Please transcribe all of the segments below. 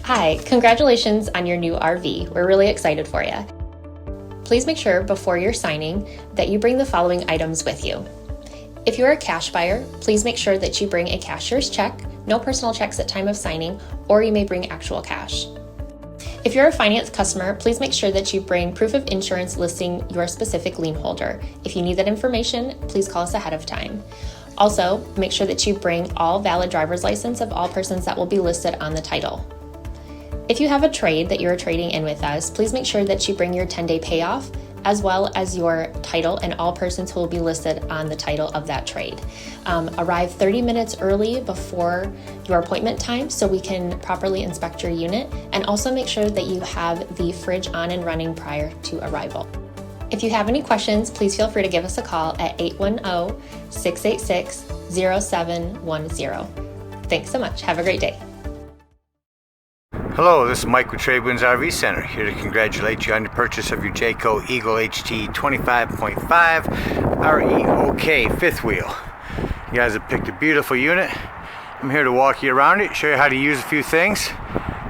Hi, congratulations on your new RV. We're really excited for you. Please make sure before you're signing that you bring the following items with you. If you're a cash buyer, please make sure that you bring a cashier's check, no personal checks at time of signing, or you may bring actual cash. If you're a finance customer, please make sure that you bring proof of insurance listing your specific lien holder. If you need that information, please call us ahead of time. Also, make sure that you bring all valid driver's license of all persons that will be listed on the title. If you have a trade that you're trading in with us, please make sure that you bring your 10-day payoff as well as your title and all persons who will be listed on the title of that trade. Arrive 30 minutes early before your appointment time so we can properly inspect your unit, and also make sure that you have the fridge on and running prior to arrival. If you have any questions, please feel free to give us a call at 810-686-0710. Thanks so much. Have a great day. Hello, this is Mike with TradeWinds RV Center, here to congratulate you on your purchase of your Jayco Eagle HT 25.5 REOK fifth wheel. You guys have picked a beautiful unit. I'm here to walk you around it, show you how to use a few things,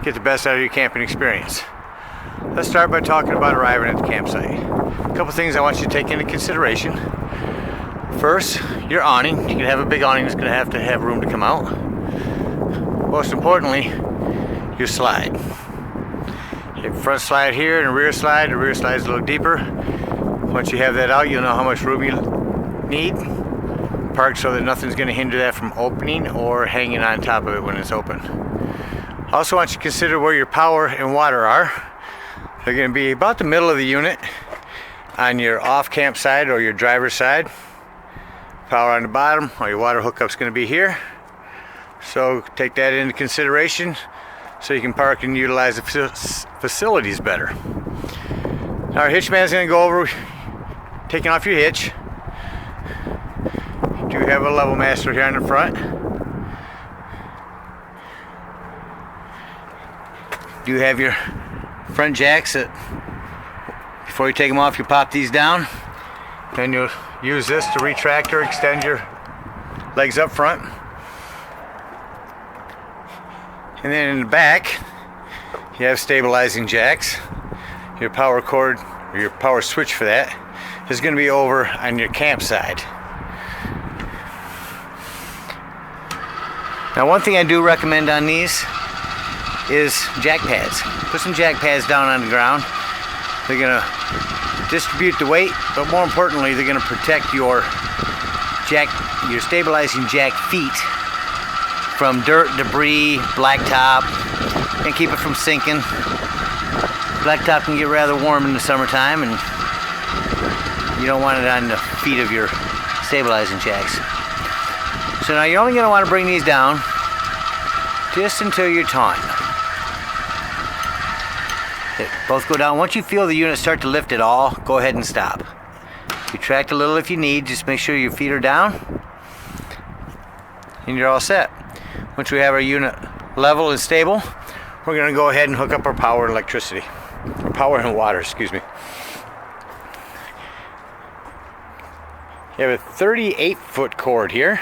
get the best out of your camping experience. Let's start by talking about arriving at the campsite. A couple things I want you to take into consideration. First, your awning. You can have a big awning that's going to have room to come out. Most importantly, your slide. You have a front slide here and a rear slide. The rear slide is a little deeper. Once you have that out, you'll know how much room you need. Parked so that nothing's going to hinder that from opening or hanging on top of it when it's open. Also want you to consider where your power and water are. They're going to be about the middle of the unit on your off-camp side or your driver's side. Power on the bottom, or your water hookup's going to be here. So take that into consideration so you can park and utilize the facilities better. Now our hitch man's going to go over taking off your hitch. You do have a level master here on the front. You do have your front jacks that before you take them off you pop these down. Then you'll use this to retract or extend your legs up front. And then in the back, you have stabilizing jacks. Your power cord, or your power switch for that, is going to be over on your campsite. Now one thing I do recommend on these is jack pads. Put some jack pads down on the ground. They're going to distribute the weight, but more importantly, they're going to protect your stabilizing jack feet from dirt, debris, blacktop, and keep it from sinking. Blacktop can get rather warm in the summertime, and you don't want it on the feet of your stabilizing jacks. So now you're only going to want to bring these down just until you're taut. Okay, both go down. Once you feel the unit start to lift at all, go ahead and stop. Retract a little if you need, just make sure your feet are down, and you're all set. Once we have our unit level and stable, we're going to go ahead and hook up our power and electricity. Or power and water, excuse me. You have a 38-foot cord here.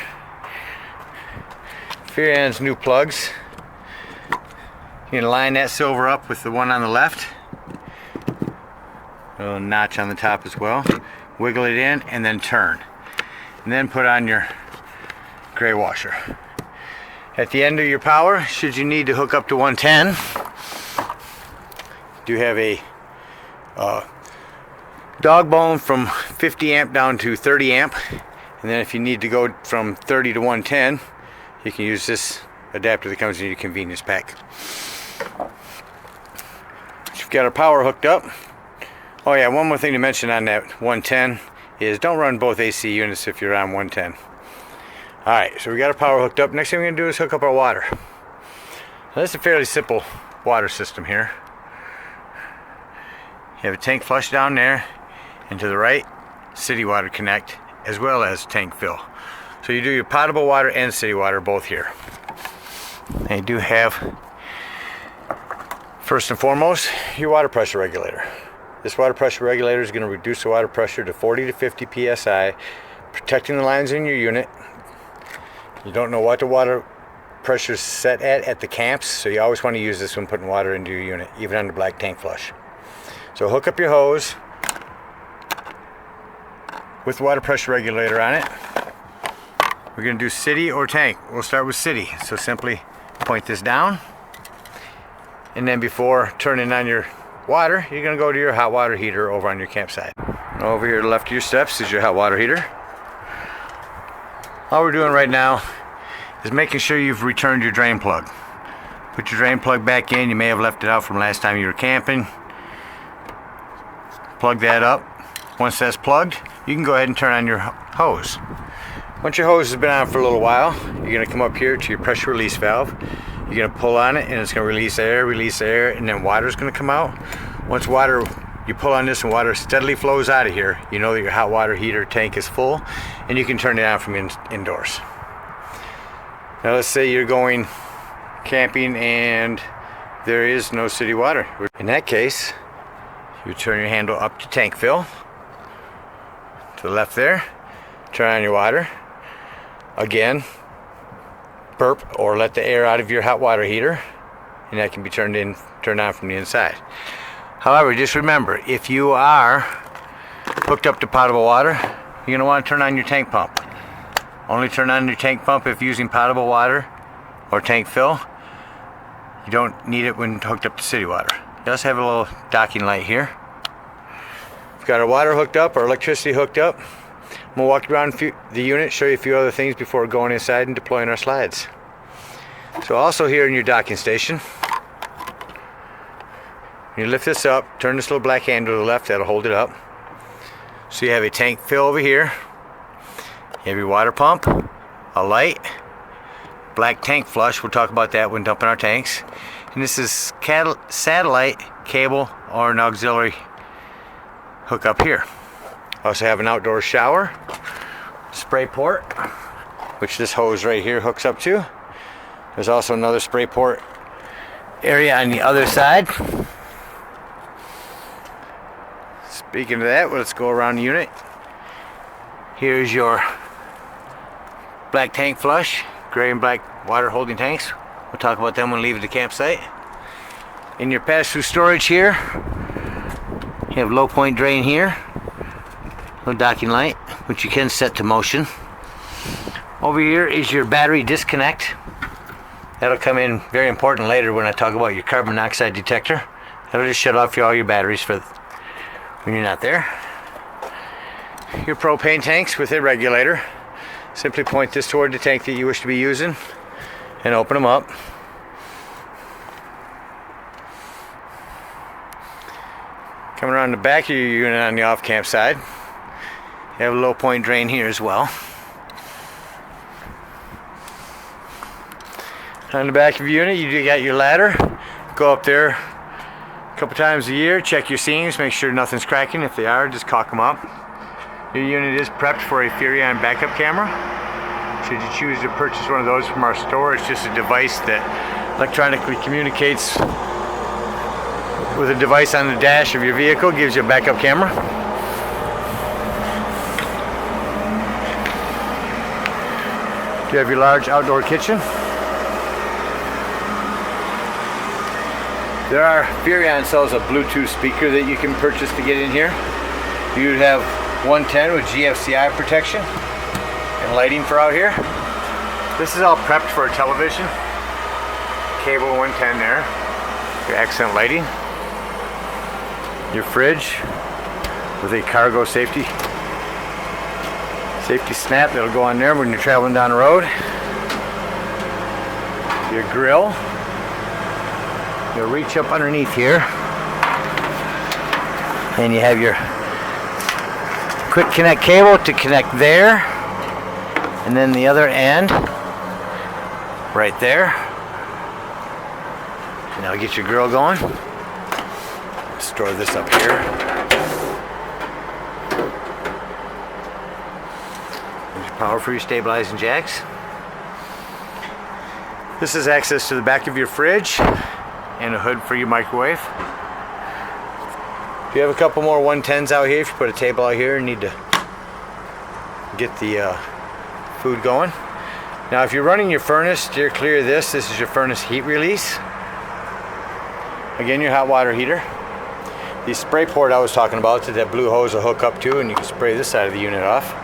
Furian's new plugs. You're going to line that silver up with the one on the left. A little notch on the top as well. Wiggle it in and then turn. And then put on your gray washer. At the end of your power, should you need to hook up to 110, do have a dog bone from 50 amp down to 30 amp. And then if you need to go from 30 to 110, you can use this adapter that comes in your convenience pack. We've got our power hooked up. Oh yeah, one more thing to mention on that 110 is don't run both AC units if you're on 110. Alright, so we got our power hooked up. Next thing we're going to do is hook up our water. Now, this is a fairly simple water system here. You have a tank flush down there, and to the right, city water connect, as well as tank fill. So you do your potable water and city water both here. And you do have, first and foremost, your water pressure regulator. This water pressure regulator is going to reduce the water pressure to 40 to 50 psi, protecting the lines in your unit. You don't know what the water pressure is set at the camps, so you always want to use this when putting water into your unit, even on the black tank flush. So hook up your hose with the water pressure regulator on it. We're going to do city or tank. We'll start with city. So simply point this down, and then before turning on your water, you're going to go to your hot water heater over on your campsite. Over here to the left of your steps is your hot water heater. All we're doing right now is making sure you've returned your drain plug. Put your drain plug back in. You may have left it out from last time you were camping. Plug that up. Once that's plugged, you can go ahead and turn on your hose. Once your hose has been on for a little while, you're going to come up here to your pressure release valve. You're going to pull on it, and it's going to release air, and then water is going to come out. Once you pull on this and water steadily flows out of here, you know that your hot water heater tank is full, and you can turn it on from indoors. Now let's say you're going camping and there is no city water. In that case, you turn your handle up to tank fill. To the left there, turn on your water. Again, burp or let the air out of your hot water heater, and that can be turned on from the inside. However, just remember, if you are hooked up to potable water, you're going to want to turn on your tank pump. Only turn on your tank pump if using potable water or tank fill. You don't need it when hooked up to city water. You also have a little docking light here. We've got our water hooked up, our electricity hooked up. I'm going to walk around the unit, show you a few other things before going inside and deploying our slides. So also here in your docking station, you lift this up, turn this little black handle to the left, that'll hold it up. So you have a tank fill over here. You have your water pump, a light, black tank flush, we'll talk about that when dumping our tanks. And this is satellite, cable, or an auxiliary hook up here. Also have an outdoor shower, spray port, which this hose right here hooks up to. There's also another spray port area on the other side. Speaking of that, let's go around the unit. Here's your black tank flush, gray and black water holding tanks. We'll talk about them when leaving the campsite. In your pass-through storage here, you have low point drain here, little docking light, which you can set to motion. Over here is your battery disconnect. That'll come in very important later when I talk about your carbon monoxide detector. That'll just shut off all your batteries for when you're not there. Your propane tanks with a regulator. Simply point this toward the tank that you wish to be using and open them up. Coming around the back of your unit on the off-camp side, you have a low point drain here as well. On the back of your unit, you got your ladder. Go up there a couple times a year, check your seams, make sure nothing's cracking. If they are, just caulk them up. Your unit is prepped for a Furion backup camera. Should you choose to purchase one of those from our store, it's just a device that electronically communicates with a device on the dash of your vehicle, gives you a backup camera. You have your large outdoor kitchen. Furion sells a Bluetooth speaker that you can purchase to get in here. You would have 110 with GFCI protection and lighting for out here. This is all prepped for a television. Cable 110 there. Your accent lighting. Your fridge with a cargo safety snap that'll go on there when you're traveling down the road. Your grill. You'll reach up underneath here and you have your quick connect cable to connect there, and then the other end right there, and that'll get your grill going. Store this up here. There's your power for your stabilizing jacks. This is access to the back of your fridge and a hood for your microwave. If you have a couple more 110s out here, if you put a table out here and need to get the food going, Now if you're running your furnace, steer clear of this. This is your furnace heat release. Again, your hot water heater. The spray port I was talking about, that blue hose will hook up to, and you can spray this side of the unit off.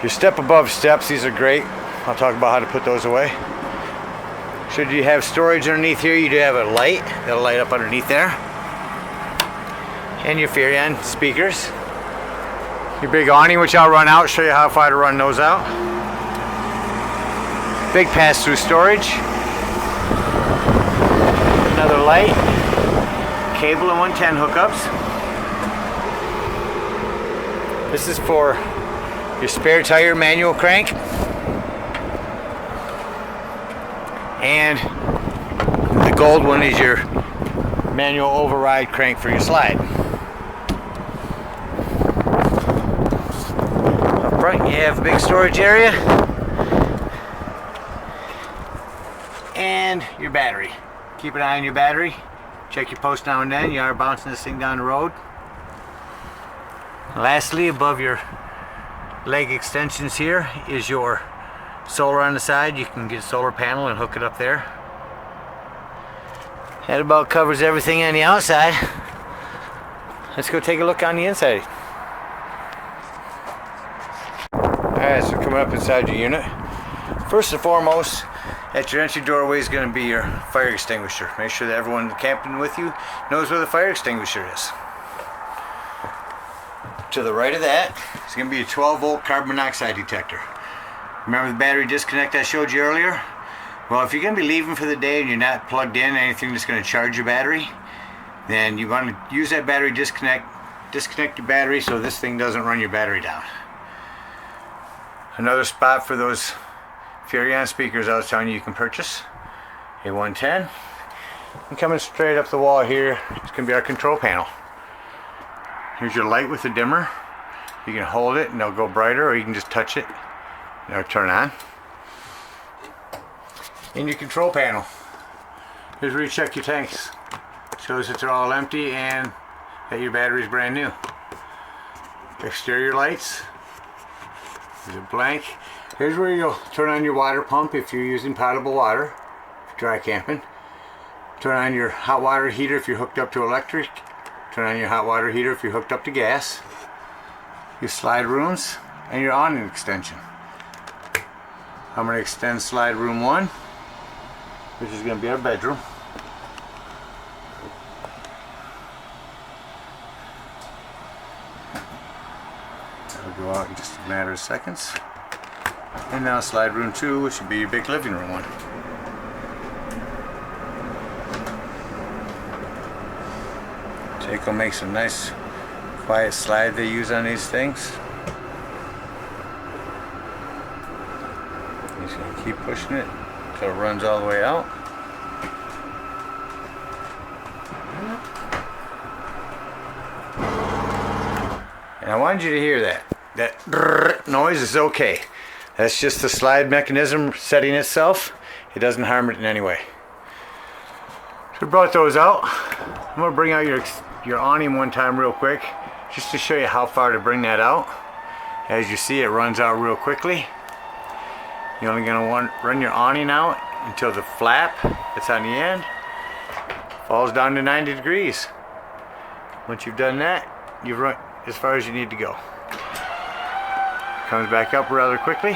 Your step above steps, these are great. I'll talk about how to put those away. Should you have storage underneath here, you do have a light that'll light up underneath there. And your Furion speakers. Your big awning, which I'll run out, show you how far to run those out. Big pass-through storage. Another light. Cable and 110 hookups. This is for your spare tire manual crank. And the gold one is your manual override crank for your slide. Up front you have a big storage area. And your battery. Keep an eye on your battery. Check your post now and then. You are bouncing this thing down the road. Lastly, above your leg extensions here is your solar on the side. You can get a solar panel and hook it up there. That about covers everything on the outside. Let's go take a look on the inside. Alright, so coming up inside your unit. First and foremost, at your entry doorway is going to be your fire extinguisher. Make sure that everyone camping with you knows where the fire extinguisher is. To the right of that is going to be a 12-volt carbon monoxide detector. Remember the battery disconnect I showed you earlier? Well, if you're going to be leaving for the day and you're not plugged in anything that's going to charge your battery, then you want to use that battery disconnect your battery so this thing doesn't run your battery down. Another spot for those Furion speakers I was telling you can purchase. A 110. And coming straight up the wall here, it's going to be our control panel. Here's your light with the dimmer. You can hold it and it'll go brighter, or you can just touch it and it'll turn on. In your control panel, here's where you check your tanks. Shows that they're all empty and that your battery's brand new. Exterior lights. These are blank. Here's where you'll turn on your water pump if you're using potable water, dry camping. Turn on your hot water heater if you're hooked up to electric. Turn on your hot water heater if you're hooked up to gas. Your slide rooms and your awning extension. I'm going to extend slide room 1, which is going to be our bedroom. That'll go out in just a matter of seconds. And now slide room 2, which should be your big living room one. Jayco makes a nice quiet slide they use on these things. He's going to keep pushing it until it runs all the way out. And I wanted you to hear that. That brrr noise is okay. That's just the slide mechanism setting itself. It doesn't harm it in any way. So we brought those out. I'm going to bring out your awning one time real quick, just to show you how far to bring that out. As you see, it runs out real quickly. You're only going to run your awning out until the flap that's on the end falls down to 90 degrees. Once you've done that, you've run as far as you need to go. Comes back up rather quickly.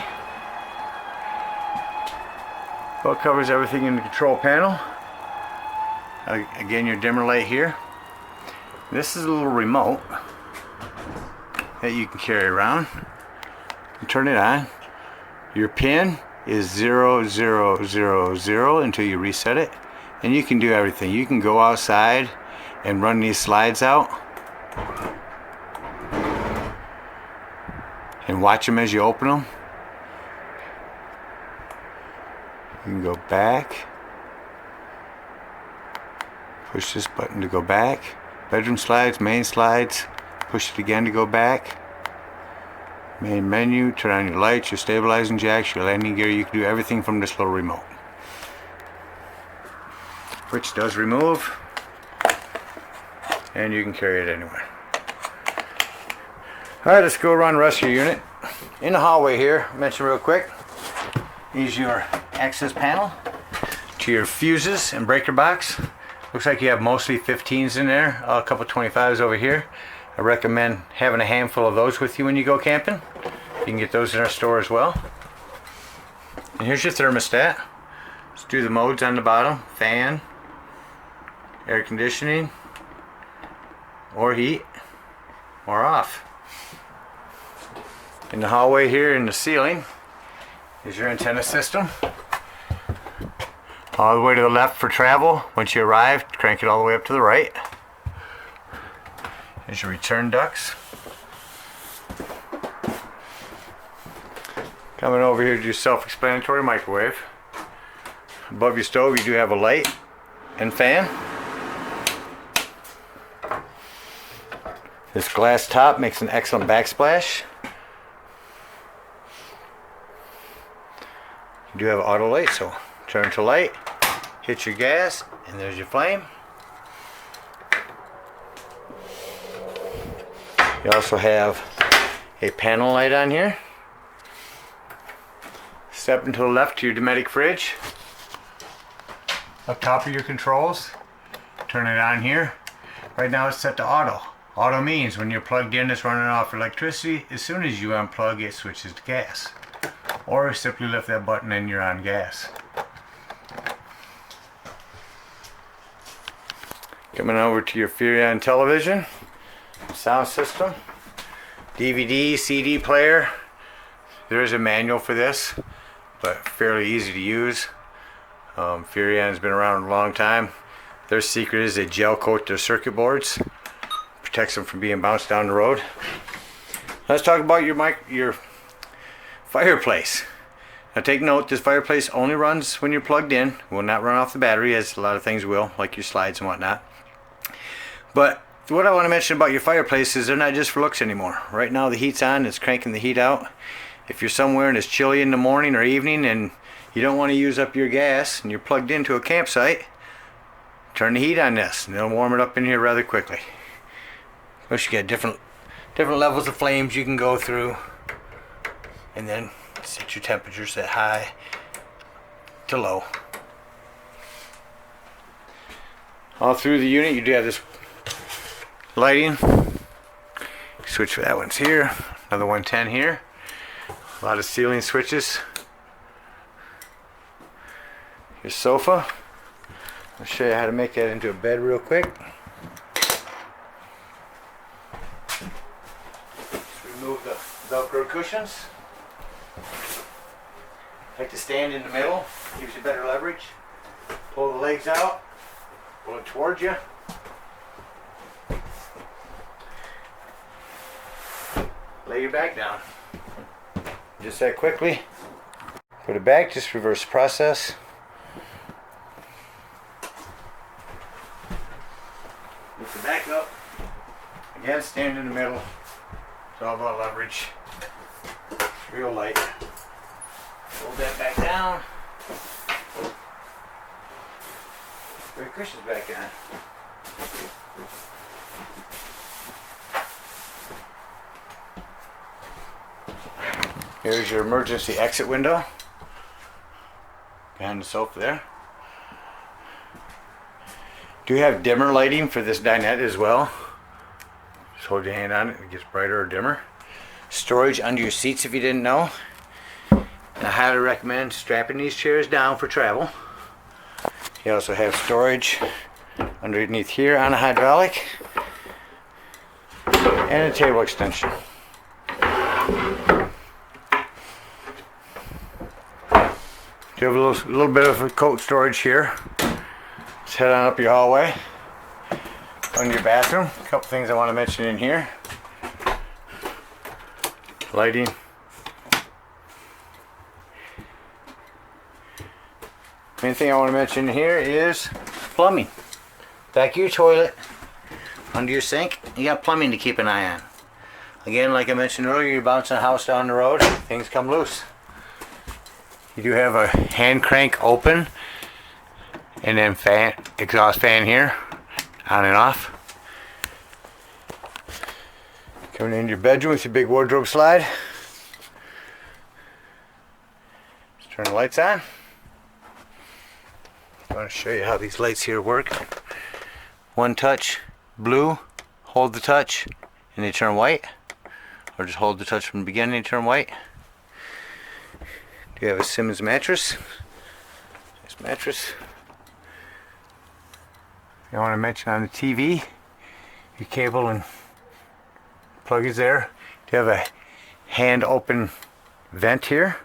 Well, it covers everything in the control panel. Again, your dimmer light here. This is a little remote that you can carry around and turn it on. Your pin is 0000 until you reset it, and you can do everything. You can go outside and run these slides out and watch them as you open them. You can go back, push this button to go back. Bedroom slides, main slides, push it again to go back. Main menu, turn on your lights, your stabilizing jacks, your landing gear. You can do everything from this little remote, which does remove, and you can carry it anywhere. Alright, let's go around the rest of your unit. In the hallway here, mention real quick, is your access panel to your fuses and breaker box. Looks like you have mostly 15s in there, a couple 25s over here. I recommend having a handful of those with you when you go camping. You can get those in our store as well. And here's your thermostat. Let's do the modes on the bottom: fan, air conditioning, or heat, or off. In the hallway here in the ceiling is your antenna system. All the way to the left for travel. Once you arrive, crank it all the way up to the right. There's your return ducts. Coming over here to your self-explanatory microwave. Above your stove you do have a light and fan. This glass top makes an excellent backsplash. You do have auto light, so turn to light, hit your gas, and there's your flame. You also have a panel light on here. Step into the left to your Dometic fridge. Up top of your controls, turn it on here. Right now it's set to auto. Auto means when you're plugged in, it's running off electricity. As soon as you unplug, it switches to gas. Or simply lift that button and you're on gas. Coming over to your Furrion television, sound system, DVD, CD player. There is a manual for this, but fairly easy to use. Furrion's been around a long time. Their secret is they gel coat their circuit boards, protects them from being bounced down the road. Let's talk about your fireplace. Now take note, this fireplace only runs when you're plugged in. It will not run off the battery, as a lot of things will, like your slides and whatnot. But what I want to mention about your fireplace is they're not just for looks anymore. Right now the heat's on, it's cranking the heat out. If you're somewhere and it's chilly in the morning or evening and you don't want to use up your gas and you're plugged into a campsite, turn the heat on this and it'll warm it up in here rather quickly. Of course, you got different levels of flames you can go through, and then set your temperatures at high to low. All through the unit you do have this lighting. Switch for that one's here, another 110 here. A lot of ceiling switches. Your sofa. I'll show you how to make that into a bed real quick. Remove the Velcro cushions. Like to stand in the middle, gives you better leverage. Pull the legs out, pull it towards you. Lay your back down. Just that quickly. Put it back, just reverse the process. Lift the back up. Again, stand in the middle. It's all about leverage. Real light. Hold that back down. Put your cushions back on. Here's your emergency exit window. Behind the sofa there. Do you have dimmer lighting for this dinette as well? Just hold your hand on it, it gets brighter or dimmer. Storage under your seats if you didn't know. And I highly recommend strapping these chairs down for travel. You also have storage underneath here on a hydraulic. And a table extension. You have a little bit of a coat storage here. Let's head on up your hallway. On your bathroom, a couple things I want to mention in here. Lighting. Main thing I want to mention here is plumbing. Back of your toilet, under your sink, you got plumbing to keep an eye on. Again, like I mentioned earlier, you're bouncing a house down the road, things come loose. You do have a hand crank open and then exhaust fan here, on and off. Coming into your bedroom with your big wardrobe slide. Turn the lights on. I want to show you how these lights here work. One touch, blue, hold the touch, and they turn white. Or just hold the touch from the beginning and turn white. Do you have a Simmons mattress? Nice mattress. I want to mention on the TV, your cable and plug is there. Do you have a hand open vent here?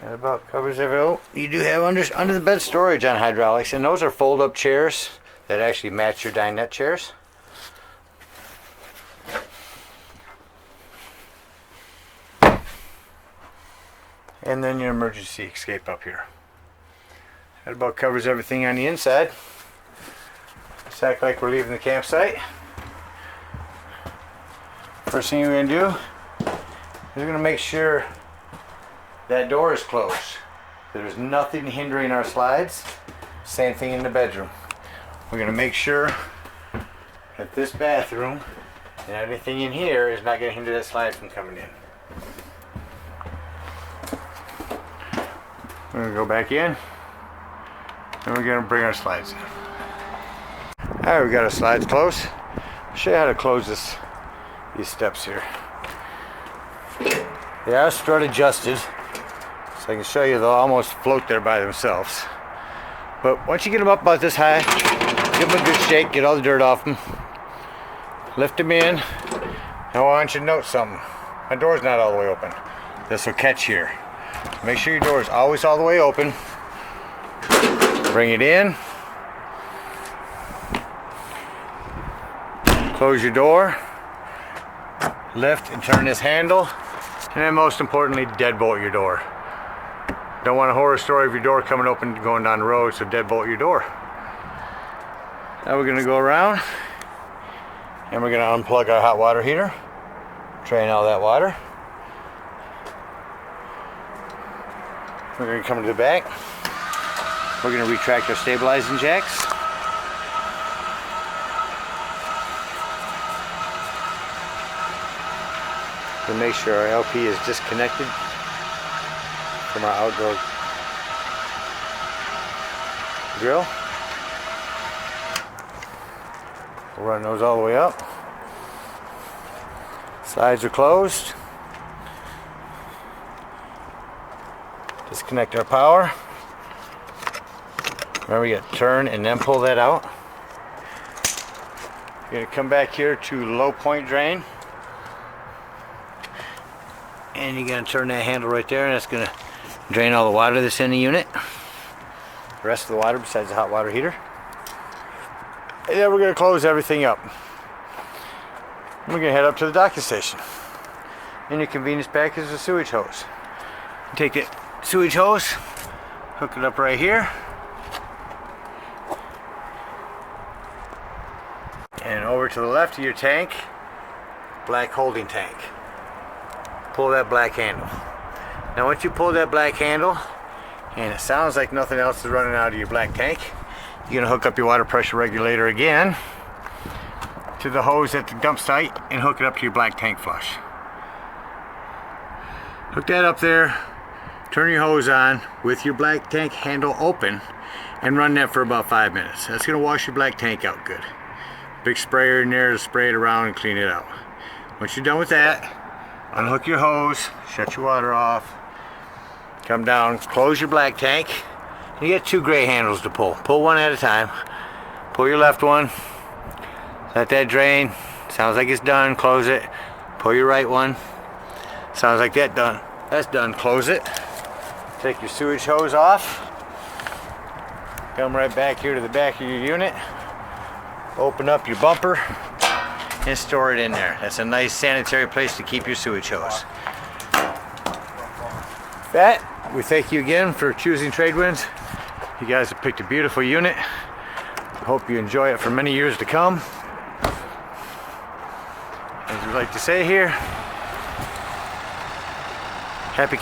That about covers everything. Oh, you do have under the bed storage on hydraulics, and those are fold up chairs that actually match your dinette chairs. And then your emergency escape up here. That about covers everything on the inside. Let's act like we're leaving the campsite. First thing we're going to do is we're going to make sure that door is closed. There's nothing hindering our slides. Same thing in the bedroom. We're going to make sure that this bathroom and everything in here is not going to hinder that slide from coming in. We're going to go back in, and we're going to bring our slides in. Alright, we got our slides closed. I'll show you how to close these steps here. They are strut adjusted, so I can show you they'll almost float there by themselves. But once you get them up about this high, give them a good shake, get all the dirt off them, lift them in. Now I want you to note something. My door's not all the way open. This will catch here. Make sure your door is always all the way open. Bring it in. Close your door. Lift and turn this handle. And then most importantly, deadbolt your door. Don't want a horror story of your door coming open going down the road, so deadbolt your door. Now we're going to go around and we're going to unplug our hot water heater. Drain all that water. We're going to come to the back. We're going to retract our stabilizing jacks. To make sure our LP is disconnected from our outdoor grill. We'll run those all the way up. Sides are closed. Disconnect our power. Remember, you got to turn and then pull that out. You're going to come back here to low point drain. And you're going to turn that handle right there, and that's going to drain all the water that's in the unit. The rest of the water besides the hot water heater. And then we're going to close everything up. We're going to head up to the docking station. In your convenience pack is a sewage hose. Take it sewage hose, hook it up right here, and over to the left of your tank, black holding tank. Pull that black handle. Now once you pull that black handle and it sounds like nothing else is running out of your black tank, you're going to hook up your water pressure regulator again to the hose at the dump site and hook it up to your black tank flush. Hook that up there. Turn your hose on with your black tank handle open and run that for about 5 minutes. That's going to wash your black tank out good. Big sprayer in there to spray it around and clean it out. Once you're done with that, unhook your hose, shut your water off, come down, close your black tank. You get 2 gray handles to pull. Pull one at a time. Pull your left one, let that drain. Sounds like it's done, close it. Pull your right one. Sounds like that's done, close it. Take your sewage hose off. Come right back here to the back of your unit. Open up your bumper and store it in there. That's a nice sanitary place to keep your sewage hose. With that, we thank you again for choosing TradeWinds. You guys have picked a beautiful unit. Hope you enjoy it for many years to come. As we like to say here, happy